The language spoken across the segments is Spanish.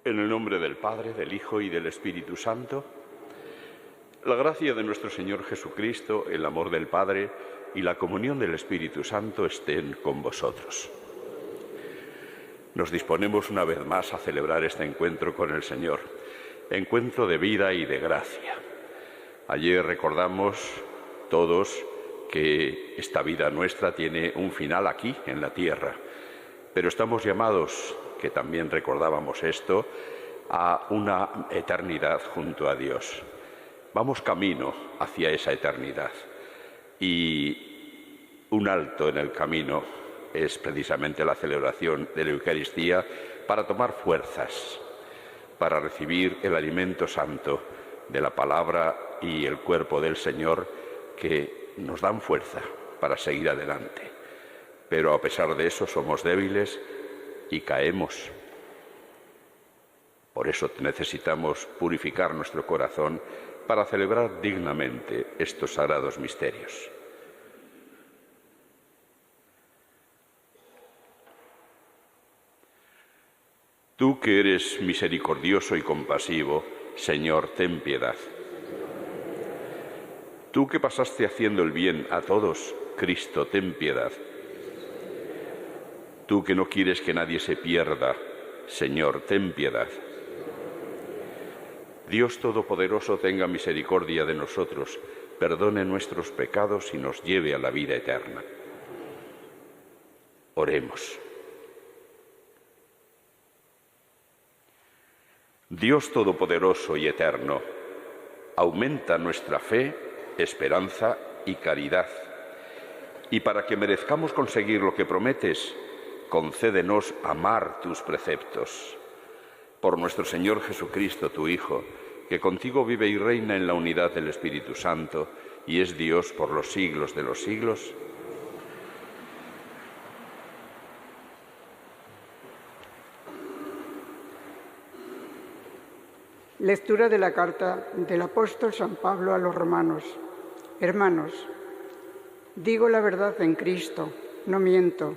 En el nombre del Padre, del Hijo y del Espíritu Santo, la gracia de nuestro Señor Jesucristo, el amor del Padre y la comunión del Espíritu Santo estén con vosotros. Nos disponemos una vez más a celebrar este encuentro con el Señor, encuentro de vida y de gracia. Ayer recordamos todos que esta vida nuestra tiene un final aquí, en la tierra, pero estamos llamados, que también recordábamos esto, a una eternidad junto a Dios. Vamos camino hacia esa eternidad y un alto en el camino es precisamente la celebración de la Eucaristía para tomar fuerzas, para recibir el alimento santo de la palabra y el cuerpo del Señor que nos dan fuerza para seguir adelante. Pero a pesar de eso somos débiles y caemos. Por eso necesitamos purificar nuestro corazón para celebrar dignamente estos sagrados misterios. Tú que eres misericordioso y compasivo, Señor, ten piedad. Tú que pasaste haciendo el bien a todos, Cristo, ten piedad. Tú que no quieres que nadie se pierda, Señor, ten piedad. Dios Todopoderoso tenga misericordia de nosotros, perdone nuestros pecados y nos lleve a la vida eterna. Oremos. Dios Todopoderoso y Eterno, aumenta nuestra fe, esperanza y caridad, y para que merezcamos conseguir lo que prometes, concédenos amar tus preceptos. Por nuestro Señor Jesucristo, tu Hijo, que contigo vive y reina en la unidad del Espíritu Santo, y es Dios por los siglos de los siglos. Lectura de la carta del apóstol San Pablo a los romanos. Hermanos, digo la verdad en Cristo, no miento.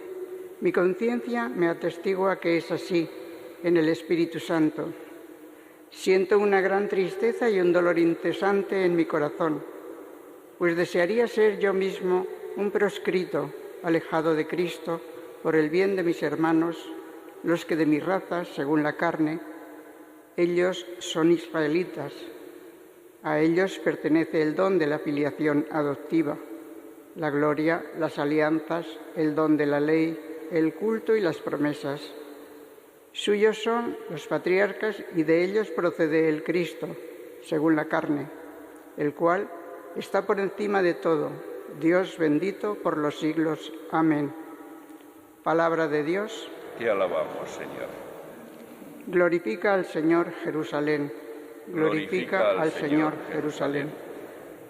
Mi conciencia me atestigua que es así, en el Espíritu Santo. Siento una gran tristeza y un dolor incesante en mi corazón, pues desearía ser yo mismo un proscrito, alejado de Cristo, por el bien de mis hermanos, los que de mi raza, según la carne, ellos son israelitas. A ellos pertenece el don de la filiación adoptiva, la gloria, las alianzas, el don de la ley, el culto y las promesas. Suyos son los patriarcas y de ellos procede el Cristo, según la carne, el cual está por encima de todo, Dios bendito por los siglos. Amén. Palabra de Dios. Te alabamos, Señor. Glorifica al Señor Jerusalén. Glorifica al Señor Jerusalén.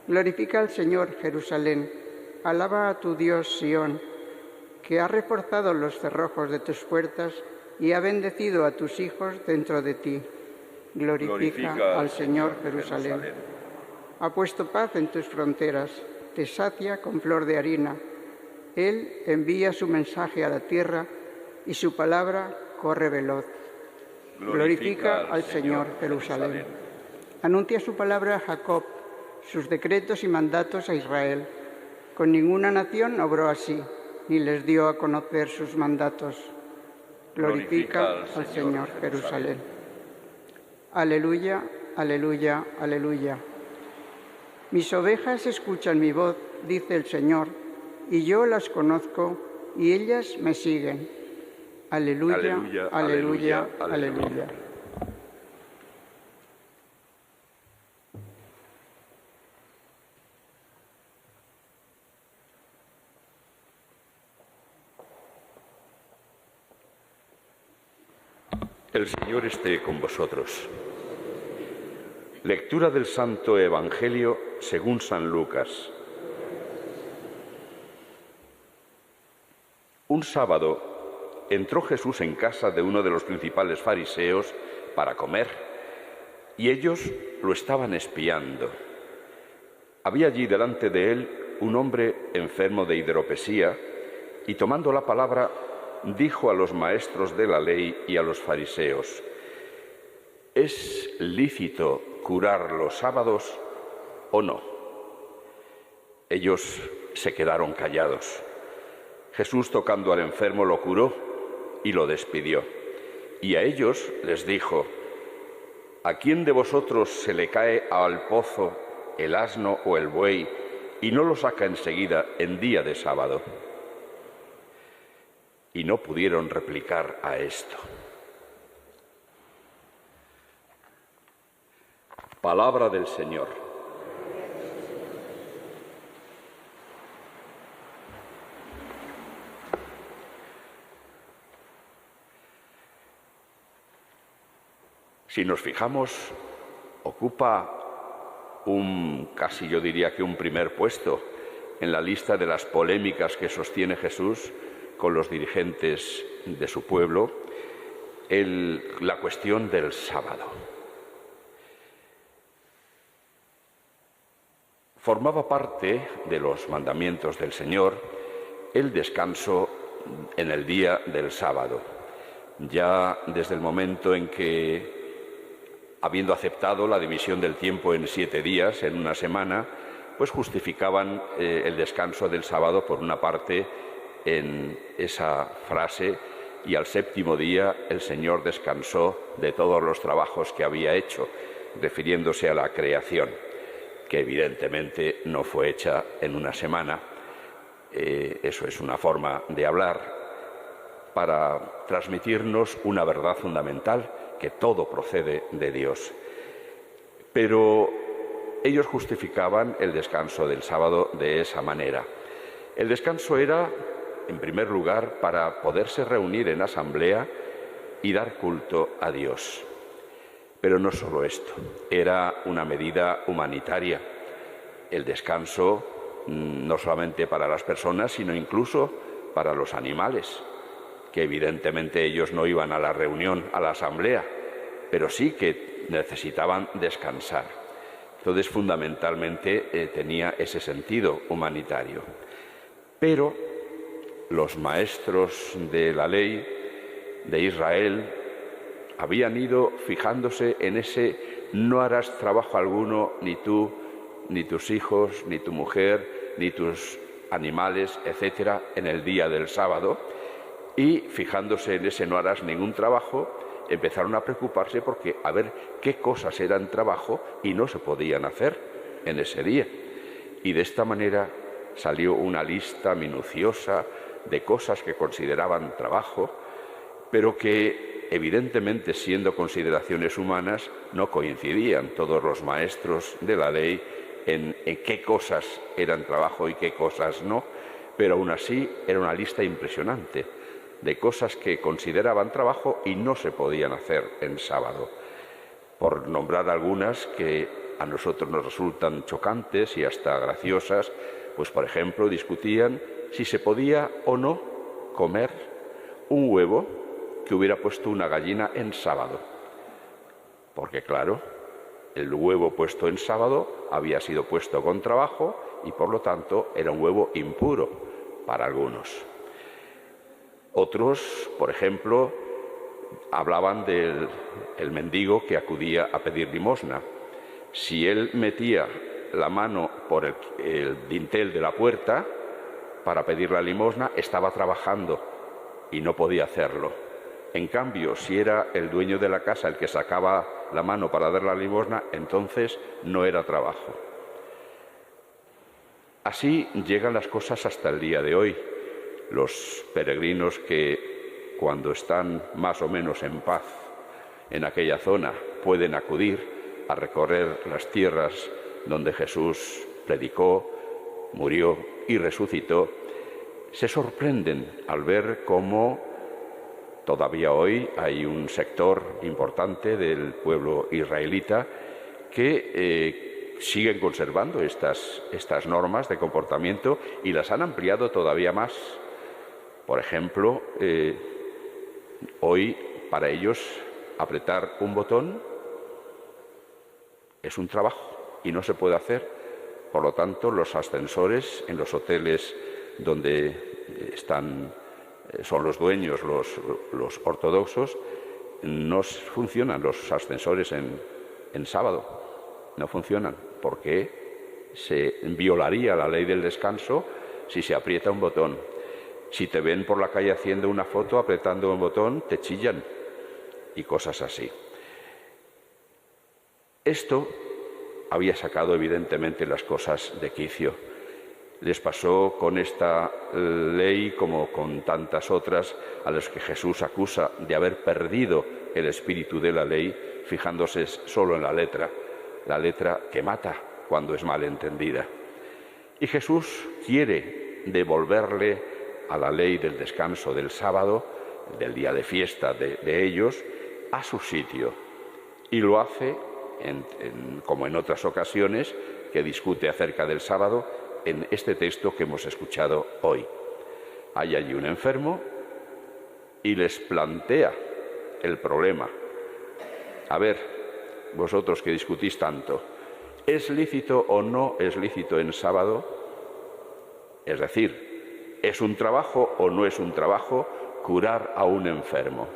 Glorifica al Señor Jerusalén. Alaba a tu Dios Sión, que ha reforzado los cerrojos de tus puertas y ha bendecido a tus hijos dentro de ti. Glorifica al Señor Jerusalén. Ha puesto paz en tus fronteras, te sacia con flor de harina. Él envía su mensaje a la tierra y su palabra corre veloz. Glorifica al Señor Jerusalén. Anuncia su palabra a Jacob, sus decretos y mandatos a Israel. Con ninguna nación obró así, ni les dio a conocer sus mandatos. Glorifica al Señor Jerusalén. Aleluya, aleluya, aleluya. Mis ovejas escuchan mi voz, dice el Señor, y yo las conozco, y ellas me siguen. Aleluya, aleluya, aleluya, aleluya. El Señor esté con vosotros. Lectura del Santo Evangelio según San Lucas. Un sábado entró Jesús en casa de uno de los principales fariseos para comer, y ellos lo estaban espiando. Había allí delante de él un hombre enfermo de hidropesía, y tomando la palabra, dijo a los maestros de la ley y a los fariseos: ¿Es lícito curar los sábados o no? Ellos se quedaron callados. Jesús, tocando al enfermo, lo curó y lo despidió. Y a ellos les dijo: ¿a quién de vosotros se le cae al pozo el asno o el buey y no lo saca enseguida en día de sábado? Y no pudieron replicar a esto. Palabra del Señor. Si nos fijamos, ocupa casi yo diría que un primer puesto en la lista de las polémicas que sostiene Jesús con los dirigentes de su pueblo, la cuestión del sábado. Formaba parte de los mandamientos del Señor el descanso en el día del sábado. Ya desde el momento en que, habiendo aceptado la división del tiempo en 7 días, en una semana, pues justificaban el descanso del sábado, por una parte, en esa frase: y al 7º día el Señor descansó de todos los trabajos que había hecho, refiriéndose a la creación, que evidentemente no fue hecha en una semana. Eso es una forma de hablar para transmitirnos una verdad fundamental, que todo procede de Dios. Pero ellos justificaban el descanso del sábado de esa manera. El descanso era, en primer lugar, para poderse reunir en asamblea y dar culto a Dios. Pero no solo esto, era una medida humanitaria. El descanso no solamente para las personas, sino incluso para los animales, que evidentemente ellos no iban a la reunión, a la asamblea, pero sí que necesitaban descansar. Entonces, fundamentalmente, tenía ese sentido humanitario. Pero los maestros de la ley de Israel habían ido fijándose en ese: no harás trabajo alguno, ni tú, ni tus hijos, ni tu mujer, ni tus animales, etcétera, en el día del sábado. Y fijándose en ese no harás ningún trabajo, empezaron a preocuparse porque a ver qué cosas eran trabajo y no se podían hacer en ese día. Y de esta manera salió una lista minuciosa de cosas que consideraban trabajo, pero que evidentemente, siendo consideraciones humanas, no coincidían todos los maestros de la ley en qué cosas eran trabajo y qué cosas no, pero aún así era una lista impresionante de cosas que consideraban trabajo y no se podían hacer en sábado. Por nombrar algunas que a nosotros nos resultan chocantes y hasta graciosas, pues por ejemplo discutían si se podía o no comer un huevo que hubiera puesto una gallina en sábado, porque claro, el huevo puesto en sábado había sido puesto con trabajo y por lo tanto era un huevo impuro para algunos. Otros, por ejemplo, hablaban del mendigo que acudía a pedir limosna. Si él metía la mano por el dintel de la puerta para pedir la limosna, estaba trabajando y no podía hacerlo. En cambio, si era el dueño de la casa el que sacaba la mano para dar la limosna, entonces no era trabajo. Así llegan las cosas hasta el día de hoy. Los peregrinos que, cuando están más o menos en paz en aquella zona, pueden acudir a recorrer las tierras donde Jesús predicó, murió y resucitó, se sorprenden al ver cómo todavía hoy hay un sector importante del pueblo israelita que siguen conservando estas normas de comportamiento y las han ampliado todavía más. Por ejemplo, hoy para ellos apretar un botón es un trabajo y no se puede hacer. Por lo tanto, los ascensores en los hoteles donde son los dueños, los ortodoxos, no funcionan los ascensores en sábado, no funcionan, porque se violaría la ley del descanso si se aprieta un botón. Si te ven por la calle haciendo una foto, apretando un botón, te chillan y cosas así. Esto había sacado evidentemente las cosas de quicio. Les pasó con esta ley como con tantas otras a las que Jesús acusa de haber perdido el espíritu de la ley, fijándose solo en la letra que mata cuando es mal entendida. Y Jesús quiere devolverle a la ley del descanso del sábado, del día de fiesta de ellos, a su sitio. Y lo hace, como en otras ocasiones, que discute acerca del sábado, en este texto que hemos escuchado hoy. Hay allí un enfermo y les plantea el problema. A ver, vosotros que discutís tanto, ¿es lícito o no es lícito en sábado? Es decir, ¿es un trabajo o no es un trabajo curar a un enfermo?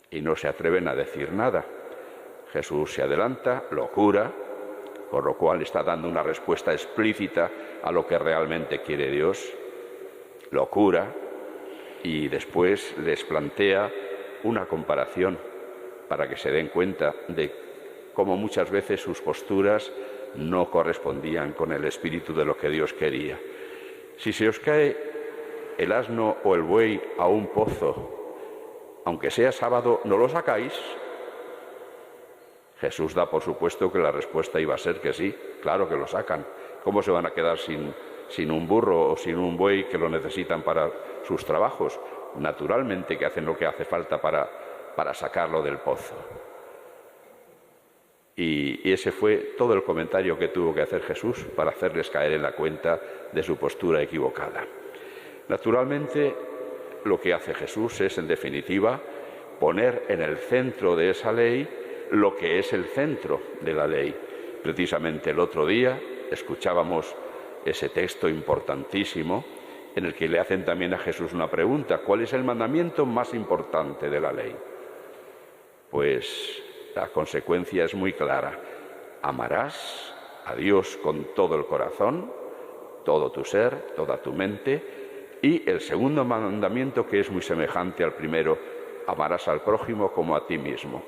Y no se atreven a decir nada. Jesús se adelanta, lo cura, por lo cual está dando una respuesta explícita a lo que realmente quiere Dios. Lo cura y después les plantea una comparación para que se den cuenta de cómo muchas veces sus posturas no correspondían con el espíritu de lo que Dios quería. Si se os cae el asno o el buey a un pozo, aunque sea sábado, ¿no lo sacáis? Jesús da por supuesto que la respuesta iba a ser que sí, claro que lo sacan. ¿Cómo se van a quedar sin un burro o sin un buey que lo necesitan para sus trabajos? Naturalmente que hacen lo que hace falta para sacarlo del pozo. Y ese fue todo el comentario que tuvo que hacer Jesús para hacerles caer en la cuenta de su postura equivocada. Naturalmente, lo que hace Jesús es, en definitiva, poner en el centro de esa ley lo que es el centro de la ley. Precisamente el otro día escuchábamos ese texto importantísimo en el que le hacen también a Jesús una pregunta: ¿cuál es el mandamiento más importante de la ley? Pues la consecuencia es muy clara: amarás a Dios con todo el corazón, todo tu ser, toda tu mente, y el segundo mandamiento, que es muy semejante al primero: amarás al prójimo como a ti mismo.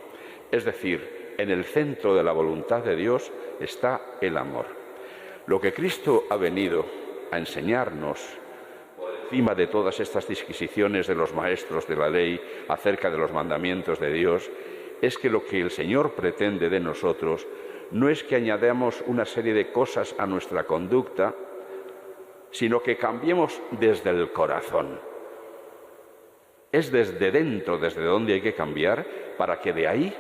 Es decir, en el centro de la voluntad de Dios está el amor. Lo que Cristo ha venido a enseñarnos, por encima de todas estas disquisiciones de los maestros de la ley acerca de los mandamientos de Dios, es que lo que el Señor pretende de nosotros no es que añadamos una serie de cosas a nuestra conducta, sino que cambiemos desde el corazón. Es desde dentro, desde donde hay que cambiar, para que de ahí,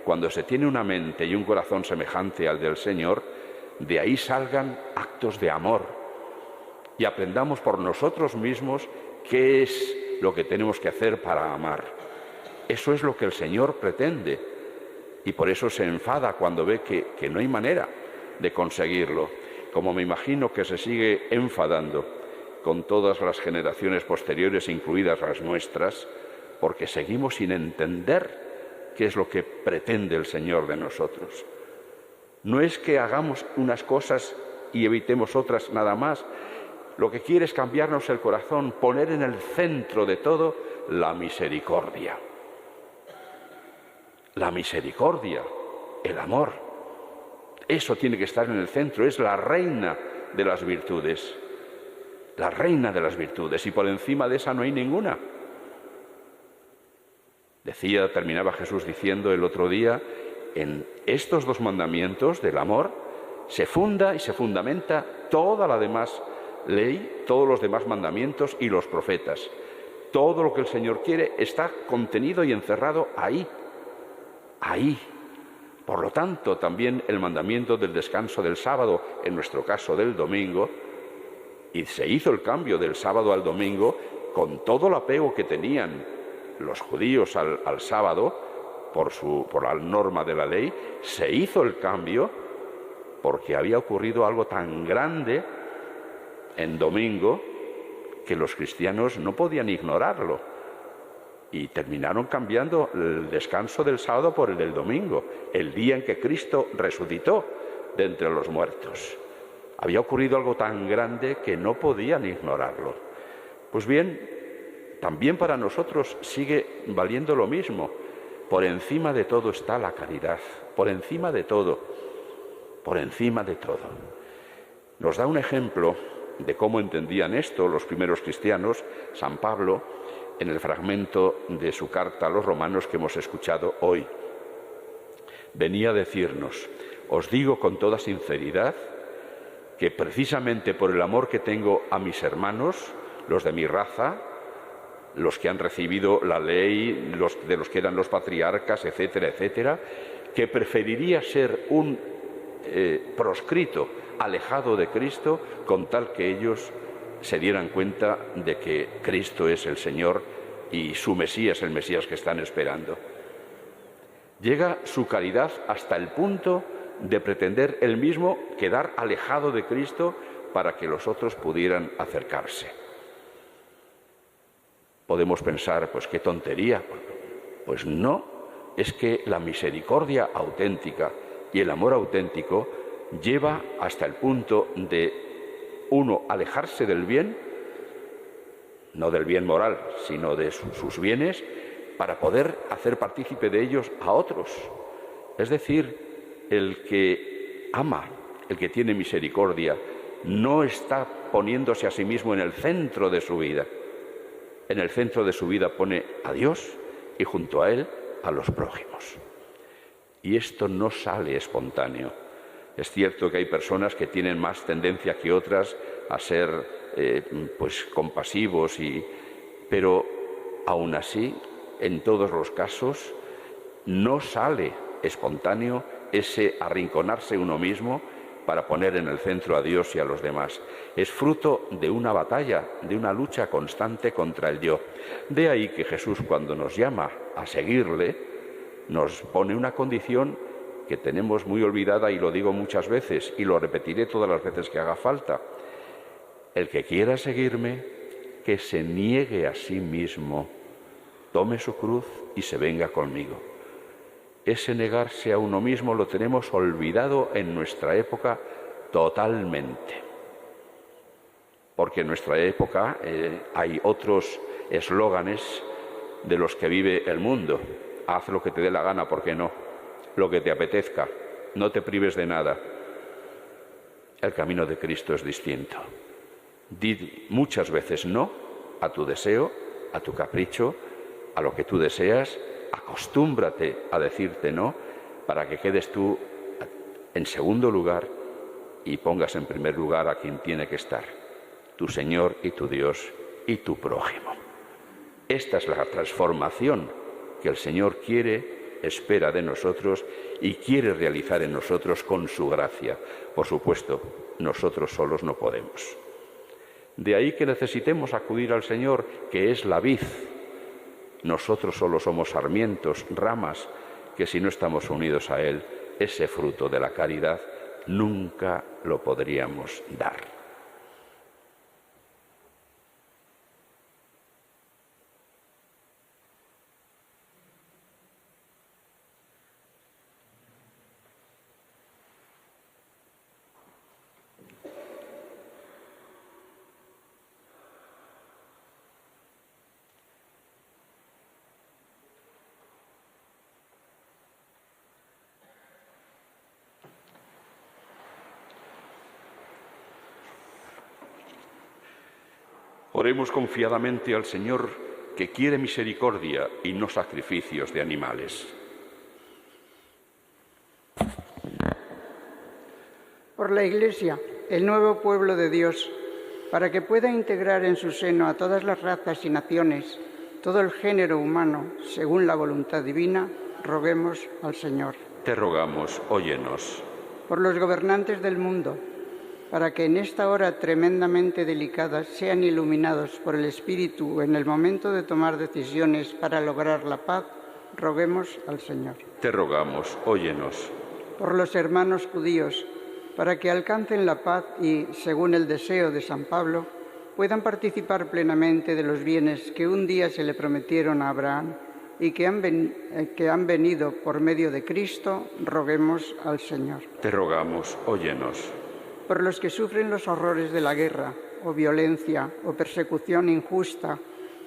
cuando se tiene una mente y un corazón semejante al del Señor, de ahí salgan actos de amor y aprendamos por nosotros mismos qué es lo que tenemos que hacer para amar. Eso es lo que el Señor pretende y por eso se enfada cuando ve que no hay manera de conseguirlo, como me imagino que se sigue enfadando con todas las generaciones posteriores, incluidas las nuestras, porque seguimos sin entender qué es lo que pretende el Señor de nosotros. No es que hagamos unas cosas y evitemos otras nada más. Lo que quiere es cambiarnos el corazón, poner en el centro de todo la misericordia. La misericordia, el amor. Eso tiene que estar en el centro, es la reina de las virtudes. La reina de las virtudes, y por encima de esa no hay ninguna. Terminaba Jesús diciendo el otro día, en estos dos mandamientos del amor se funda y se fundamenta toda la demás ley, todos los demás mandamientos y los profetas. Todo lo que el Señor quiere está contenido y encerrado ahí. Ahí. Por lo tanto, también el mandamiento del descanso del sábado, en nuestro caso del domingo, y se hizo el cambio del sábado al domingo con todo el apego que tenían los judíos al sábado por la norma de la ley. Se hizo el cambio porque había ocurrido algo tan grande en domingo que los cristianos no podían ignorarlo. y terminaron cambiando el descanso del sábado por el del domingo, el día en que Cristo resucitó de entre los muertos. Había ocurrido algo tan grande que no podían ignorarlo. Pues bien, también para nosotros sigue valiendo lo mismo. Por encima de todo está la caridad, por encima de todo, por encima de todo. Nos da un ejemplo de cómo entendían esto los primeros cristianos, San Pablo, en el fragmento de su carta a los romanos que hemos escuchado hoy. Venía a decirnos: os digo con toda sinceridad que precisamente por el amor que tengo a mis hermanos, los de mi raza, los que han recibido la ley, de los que eran los patriarcas, etcétera, etcétera, que preferiría ser un proscrito, alejado de Cristo, con tal que ellos se dieran cuenta de que Cristo es el Señor y su Mesías, el Mesías que están esperando. Llega su caridad hasta el punto de pretender él mismo quedar alejado de Cristo para que los otros pudieran acercarse. Podemos pensar, pues qué tontería. Pues no, es que la misericordia auténtica y el amor auténtico lleva hasta el punto de uno alejarse del bien, no del bien moral, sino de sus bienes, para poder hacer partícipe de ellos a otros. Es decir, el que ama, el que tiene misericordia, no está poniéndose a sí mismo en el centro de su vida. En el centro de su vida pone a Dios y junto a Él a los prójimos. Y esto no sale espontáneo. Es cierto que hay personas que tienen más tendencia que otras a ser compasivos, pero aún así, en todos los casos, no sale espontáneo ese arrinconarse uno mismo para poner en el centro a Dios y a los demás. Es fruto de una batalla, de una lucha constante contra el yo. De ahí que Jesús, cuando nos llama a seguirle, nos pone una condición que tenemos muy olvidada, y lo digo muchas veces y lo repetiré todas las veces que haga falta. El que quiera seguirme, que se niegue a sí mismo, tome su cruz y se venga conmigo. Ese negarse a uno mismo lo tenemos olvidado en nuestra época totalmente. Porque en nuestra época hay otros eslóganes de los que vive el mundo. Haz lo que te dé la gana, ¿por qué no? Lo que te apetezca, no te prives de nada. El camino de Cristo es distinto. Di muchas veces no a tu deseo, a tu capricho, a lo que tú deseas. Acostúmbrate a decirte no para que quedes tú en segundo lugar y pongas en primer lugar a quien tiene que estar, tu Señor y tu Dios y tu prójimo. Esta es la transformación que el Señor quiere, espera de nosotros y quiere realizar en nosotros con su gracia. Por supuesto, nosotros solos no podemos. De ahí que necesitemos acudir al Señor, que es la vid. Nosotros solo somos sarmientos, ramas, que si no estamos unidos a Él, ese fruto de la caridad nunca lo podríamos dar. Oremos confiadamente al Señor, que quiere misericordia y no sacrificios de animales. Por la Iglesia, el nuevo pueblo de Dios, para que pueda integrar en su seno a todas las razas y naciones, todo el género humano, según la voluntad divina, roguemos al Señor. Te rogamos, óyenos. Por los gobernantes del mundo, para que en esta hora tremendamente delicada sean iluminados por el Espíritu en el momento de tomar decisiones para lograr la paz, roguemos al Señor. Te rogamos, óyenos. Por los hermanos judíos, para que alcancen la paz y, según el deseo de San Pablo, puedan participar plenamente de los bienes que un día se le prometieron a Abraham y que han venido por medio de Cristo, roguemos al Señor. Te rogamos, óyenos. Por los que sufren los horrores de la guerra, o violencia, o persecución injusta,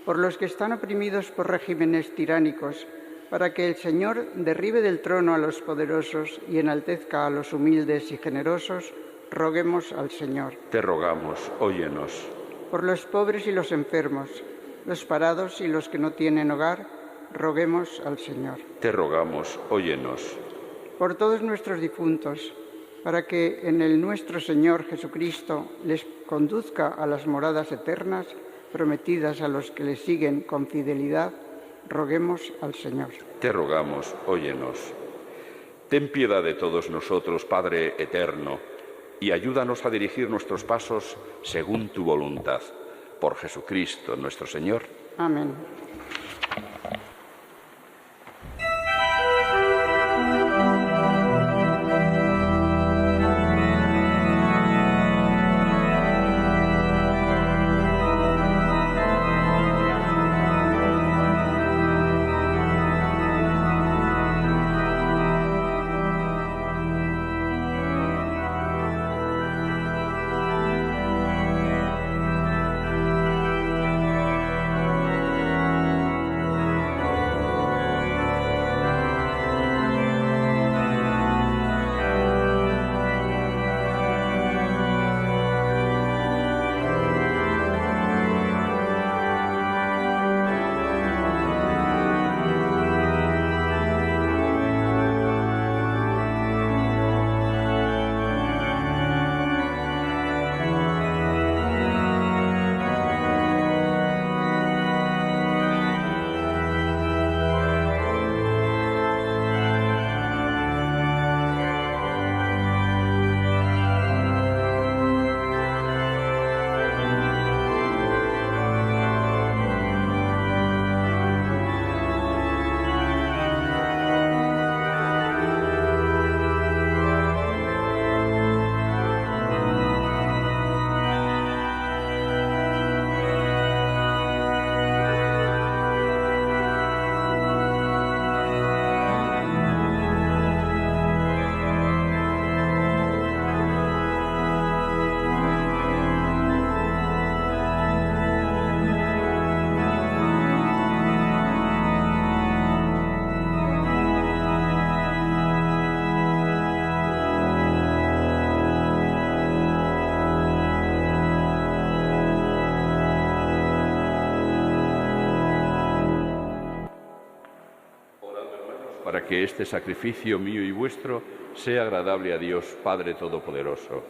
por los que están oprimidos por regímenes tiránicos, para que el Señor derribe del trono a los poderosos y enaltezca a los humildes y generosos, roguemos al Señor. Te rogamos, óyenos. Por los pobres y los enfermos, los parados y los que no tienen hogar, roguemos al Señor. Te rogamos, óyenos. Por todos nuestros difuntos, para que en el nuestro Señor Jesucristo les conduzca a las moradas eternas prometidas a los que le siguen con fidelidad, roguemos al Señor. Te rogamos, óyenos. Ten piedad de todos nosotros, Padre eterno, y ayúdanos a dirigir nuestros pasos según tu voluntad. Por Jesucristo nuestro Señor. Amén. Para que este sacrificio mío y vuestro sea agradable a Dios, Padre Todopoderoso.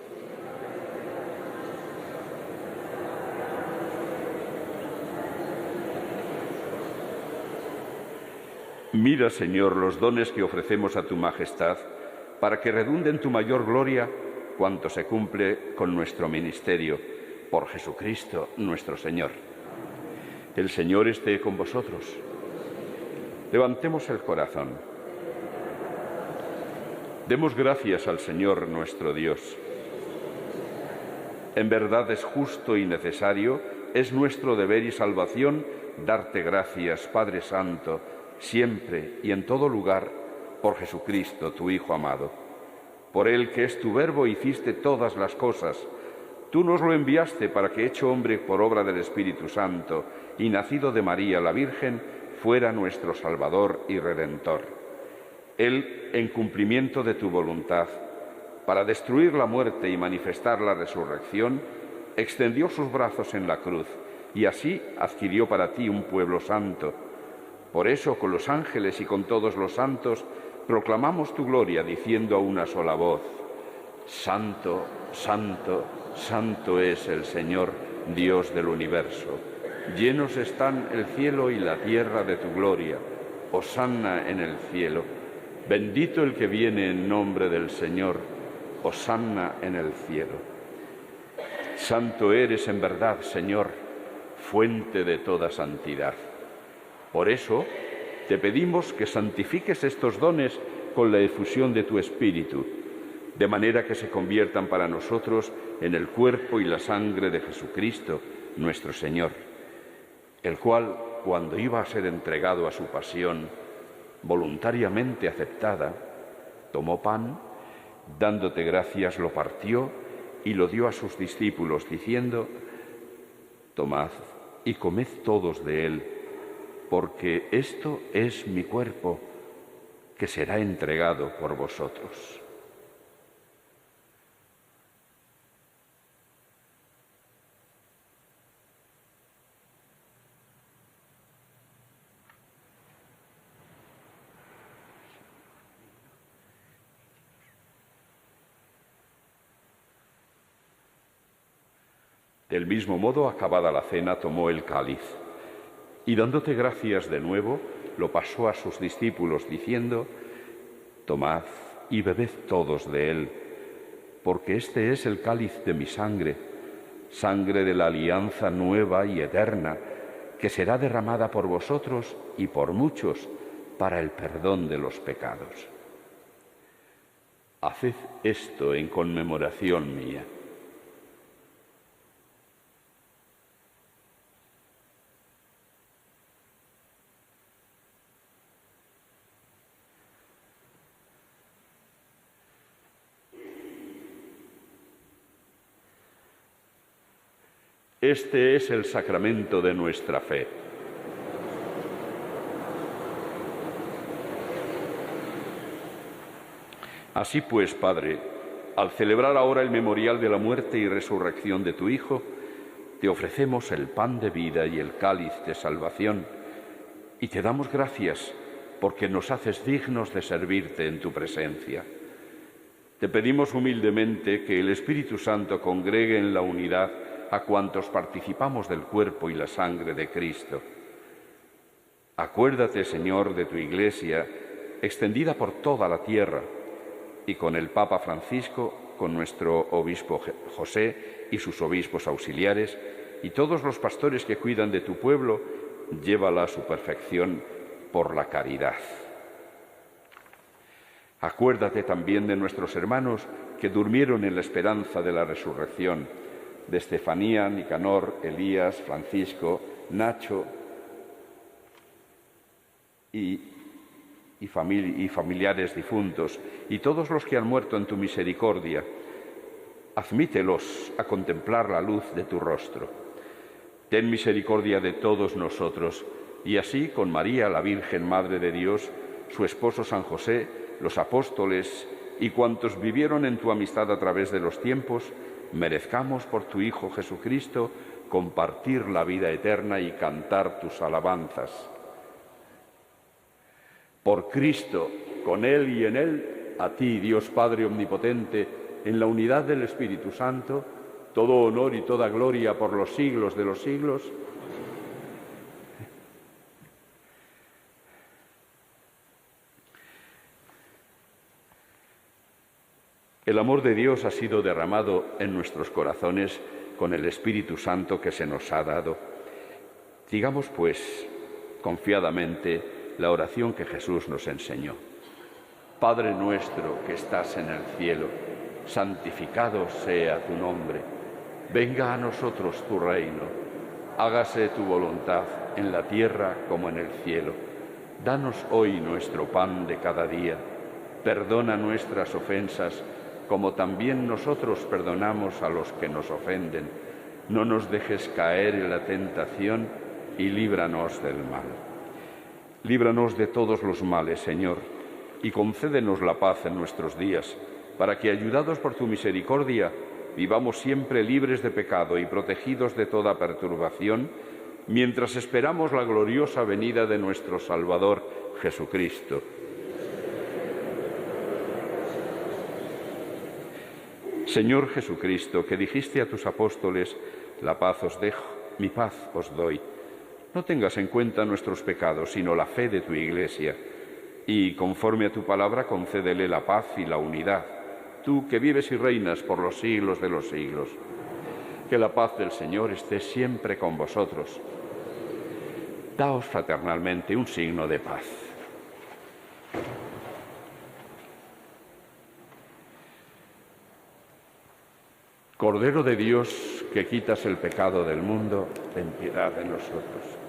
Mira, Señor, los dones que ofrecemos a tu majestad, para que redunde en tu mayor gloria cuanto se cumple con nuestro ministerio, por Jesucristo nuestro Señor. El Señor esté con vosotros. Levantemos el corazón. Demos gracias al Señor nuestro Dios. En verdad es justo y necesario, es nuestro deber y salvación darte gracias, Padre Santo, siempre y en todo lugar, por Jesucristo, tu Hijo amado. Por Él, que es tu Verbo, hiciste todas las cosas. Tú nos lo enviaste para que, hecho hombre por obra del Espíritu Santo y nacido de María la Virgen, fuera nuestro Salvador y Redentor. Él, en cumplimiento de tu voluntad, para destruir la muerte y manifestar la resurrección, extendió sus brazos en la cruz y así adquirió para ti un pueblo santo. Por eso, con los ángeles y con todos los santos, proclamamos tu gloria diciendo a una sola voz: Santo, santo, santo es el Señor, Dios del universo. Llenos están el cielo y la tierra de tu gloria. Hosanna en el cielo. Bendito el que viene en nombre del Señor. Hosanna en el cielo. Santo eres en verdad, Señor, fuente de toda santidad. Por eso, te pedimos que santifiques estos dones con la efusión de tu Espíritu, de manera que se conviertan para nosotros en el cuerpo y la sangre de Jesucristo, nuestro Señor, el cual, cuando iba a ser entregado a su pasión, voluntariamente aceptada, tomó pan, dándote gracias, lo partió y lo dio a sus discípulos, diciendo: tomad y comed todos de él, porque esto es mi cuerpo, que será entregado por vosotros. Del mismo modo, acabada la cena, tomó el cáliz y, dándote gracias de nuevo, lo pasó a sus discípulos, diciendo: tomad y bebed todos de él, porque este es el cáliz de mi sangre, sangre de la alianza nueva y eterna, que será derramada por vosotros y por muchos para el perdón de los pecados. Haced esto en conmemoración mía. Este es el sacramento de nuestra fe. Así pues, Padre, al celebrar ahora el memorial de la muerte y resurrección de tu Hijo, te ofrecemos el pan de vida y el cáliz de salvación, y te damos gracias porque nos haces dignos de servirte en tu presencia. Te pedimos humildemente que el Espíritu Santo congregue en la unidad a cuantos participamos del cuerpo y la sangre de Cristo. Acuérdate, Señor, de tu Iglesia, extendida por toda la tierra, y con el Papa Francisco, con nuestro obispo José y sus obispos auxiliares, y todos los pastores que cuidan de tu pueblo, llévala a su perfección por la caridad. Acuérdate también de nuestros hermanos que durmieron en la esperanza de la resurrección, de Estefanía, Nicanor, Elías, Francisco, Nacho y familiares difuntos, y todos los que han muerto en tu misericordia. Admítelos a contemplar la luz de tu rostro. Ten misericordia de todos nosotros, y así con María, la Virgen Madre de Dios, su esposo San José, los apóstoles y cuantos vivieron en tu amistad a través de los tiempos, merezcamos por tu Hijo Jesucristo compartir la vida eterna y cantar tus alabanzas. Por Cristo, con Él y en Él, a ti, Dios Padre Omnipotente, en la unidad del Espíritu Santo, todo honor y toda gloria por los siglos de los siglos. El amor de Dios ha sido derramado en nuestros corazones con el Espíritu Santo que se nos ha dado. Digamos, pues, confiadamente la oración que Jesús nos enseñó. Padre nuestro que estás en el cielo, santificado sea tu nombre. Venga a nosotros tu reino. Hágase tu voluntad en la tierra como en el cielo. Danos hoy nuestro pan de cada día. Perdona nuestras ofensas, como también nosotros perdonamos a los que nos ofenden. No nos dejes caer en la tentación y líbranos del mal. Líbranos de todos los males, Señor, y concédenos la paz en nuestros días, para que, ayudados por tu misericordia, vivamos siempre libres de pecado y protegidos de toda perturbación, mientras esperamos la gloriosa venida de nuestro Salvador Jesucristo. Señor Jesucristo, que dijiste a tus apóstoles: la paz os dejo, mi paz os doy. No tengas en cuenta nuestros pecados, sino la fe de tu Iglesia, y, conforme a tu palabra, concédele la paz y la unidad, tú que vives y reinas por los siglos de los siglos. Que la paz del Señor esté siempre con vosotros. Daos fraternalmente un signo de paz. Cordero de Dios, que quitas el pecado del mundo, ten piedad de nosotros.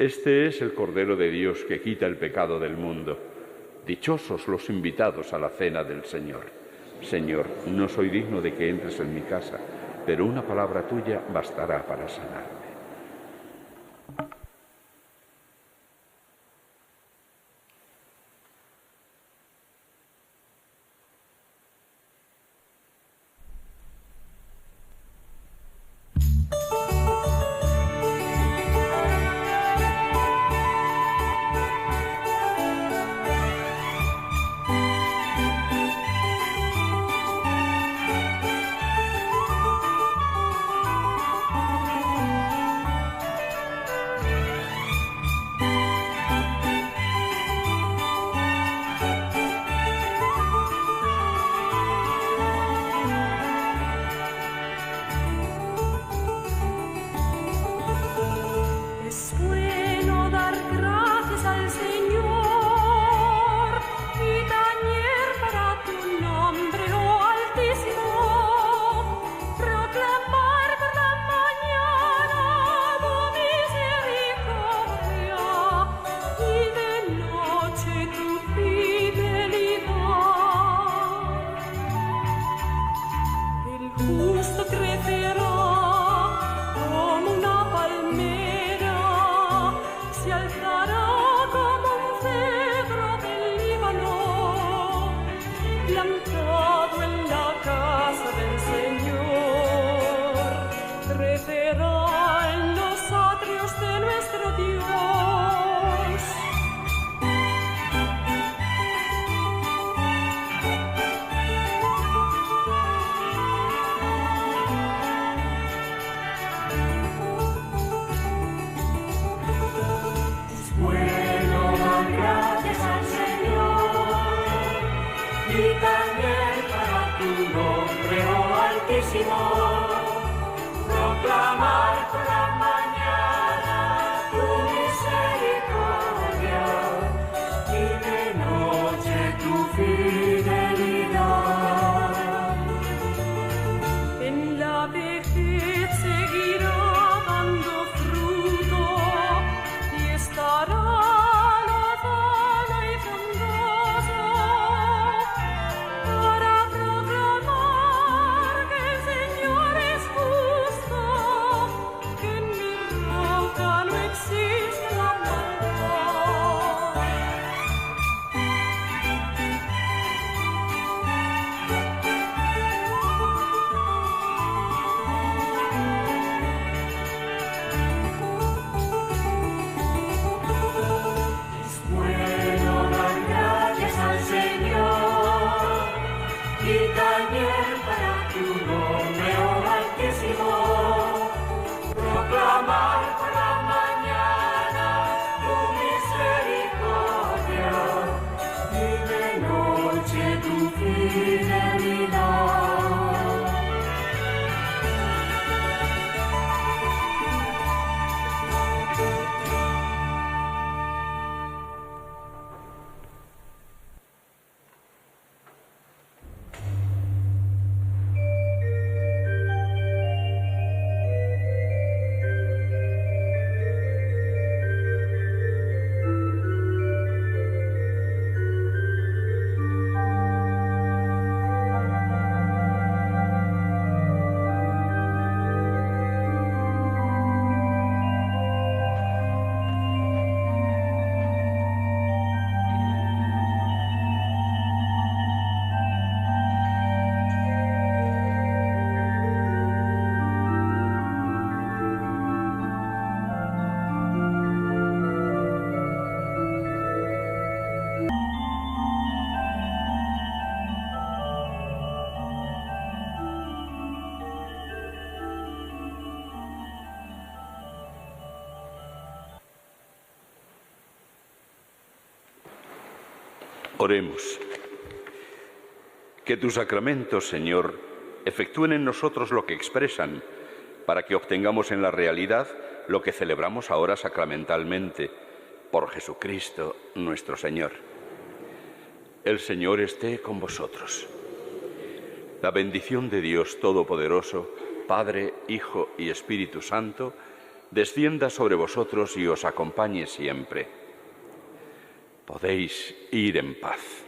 Este es el Cordero de Dios que quita el pecado del mundo. Dichosos los invitados a la cena del Señor. Señor, no soy digno de que entres en mi casa, pero una palabra tuya bastará para sanarme. Que Oremos. Que tus sacramentos, Señor, efectúen en nosotros lo que expresan, para que obtengamos en la realidad lo que celebramos ahora sacramentalmente, por Jesucristo nuestro Señor. El Señor esté con vosotros. La bendición de Dios Todopoderoso, Padre, Hijo y Espíritu Santo, descienda sobre vosotros y os acompañe siempre. Podéis ir en paz.